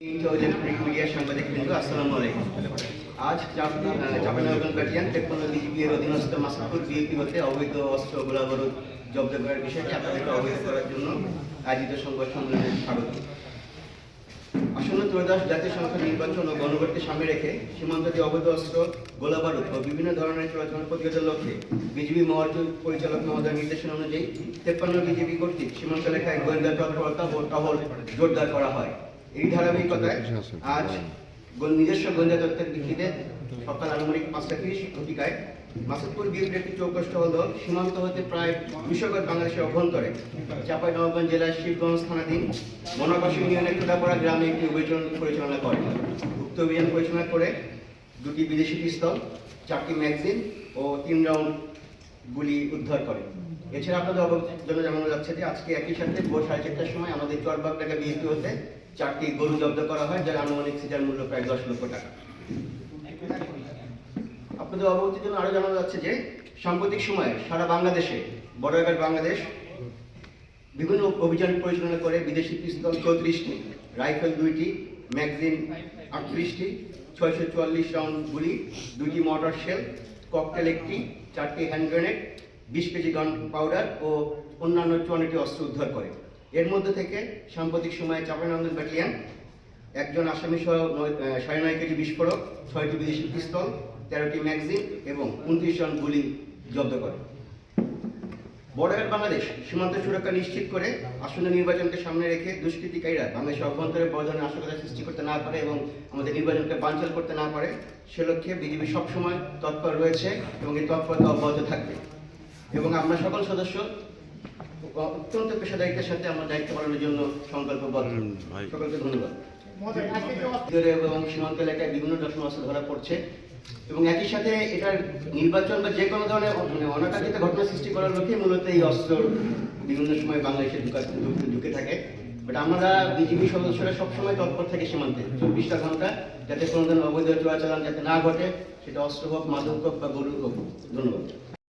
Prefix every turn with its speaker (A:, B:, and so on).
A: Media সাংবাদিকবৃন্দ, আসসালামু আলাইকুম। আজ চাঁপাইনবাবগঞ্জ ব্যাটালিয়ন 53 বিজিবি এর অধীনস্থ মাসাদপুর বিএপি হতে অবৈধ অস্ত্র গোলাবারুদ জব্দ করার বিষয়টি আপনাদেরকে অবহিত করার জন্য আয়োজিত সংবাদ সম্মেলনে স্বাগত। আসন্ন ত্রয়োদশ জাতীয় সংসদ নির্বাচন ও গণভোটকে সামনে রেখে সীমান্ত দিয়ে অবৈধ অস্ত্র গোলাবারুদ ও বিভিন্ন ধরনের চলাচল প্রতিরোধের লক্ষ্যে বিজিবি মহার্জন পরিচালক মহোদয়ের নির্দেশনা অনুযায়ী 53 বিজিবি কর্তৃক সীমান্ত এলাকায় গোয়েন্দা তৎপরতা ও টহল জোরদার করা হয়। এই ধারাবাহিকতায় আজ নিজস্ব গোয়েন্দা তথ্যের ভিত্তিতে সকাল আনুমানিক 5:30 ঘটিকায় মাসাদপুর বিএপির একটি চৌকস টহল দল সীমান্ত হতে প্রায় 200 গজ বাংলাদেশের অভ্যন্তরে চাঁপাইনবাবগঞ্জ জেলার শিবগঞ্জ থানাধীন বনবাসী ইউনিয়নের খোদাপাড়া গ্রামে একটি অভিযান পরিচালনা করে। উক্ত অভিযান পরিচালনা করে 2টি বিদেশি পিস্তল, 4টি ম্যাগাজিন ও 3 রাউন্ড গুলি উদ্ধার করে। এছাড়া আপনাদের জন্য জানানো যাচ্ছে যে আজকে একই সাথে ভোর 4:30টার সময় আমাদের চরবাগ ঢাকা বিএপি হতে 4টি গরু জব্দ করা হয়, যার আনুমানিক সিজার মূল্য প্রায় 10 লক্ষ টাকা। আপনাদের অবগতির জন্য আরো জানানো যাচ্ছে যে সাম্প্রতিক সময়ে সারা বাংলাদেশে বর্ডার বাংলাদেশ বিভিন্ন অভিযান পরিচালনা করে বিদেশি পিস্তল 34টি, রাইফেল 2টি, ম্যাগাজিন 38টি, 644 রাউন্ড গুলি, 2টি মর্টার শেল, ককটেল 1টি, 4টি hand grenade, 20 KG gunpowder ও অন্যান্য 54টি অস্ত্র উদ্ধার করে। এর মধ্যে থেকে সাম্প্রতিক সময়ে চাঁপাইনবাবগঞ্জ ব্যাটালিয়ন একজন আসামি সহ 9.5 কেজি বিস্ফোরক, 6টি বিদেশি পিস্তল, 13টি ম্যাগাজিন এবং 29 রাউন্ড গুলি জব্দ করে। বর্ডার বাংলাদেশ সীমান্ত সুরক্ষা নিশ্চিত করে আসন্ন নির্বাচনকে সামনে রেখে দুষ্কৃতিকারীরা বাংলাদেশের অভ্যন্তরে বড় ধরনের নাশকতা সৃষ্টি করতে না পারে এবং আমাদের নির্বাচনকে বানচাল করতে না পারে, সে লক্ষ্যে বিজিবি সবসময় তৎপর রয়েছে এবং এই তৎপরতা অব্যাহত থাকবে। এবং আমরা সকল সদস্য অত্যন্ত পেশাদারিত্বের সাথে আমরা দায়িত্ব পালনের জন্য সংকল্পবদ্ধ। সকলকে ধন্যবাদ। এবং সীমান্ত এলাকায় বিভিন্ন রকম অস্ত্র ধরা পড়ছে এবং একই সাথে এটার নির্বাচন বা যে কোনো ধরনের অনাকাঙ্ক্ষিত ঘটনা সৃষ্টি করার লক্ষ্যে মূলত এই অস্ত্র বিভিন্ন সময় বাংলাদেশে ঢুকে থাকে। বাট আমরা বিজিবি সদস্যরা সবসময় তৎপর থাকে সীমান্তে 24টা ঘন্টা, যাতে কোনো ধরনের অবৈধ চোরাচালান যাতে না ঘটে, সেটা অস্ত্র হোক, মাদক হোক বা গরু হোক। ধন্যবাদ।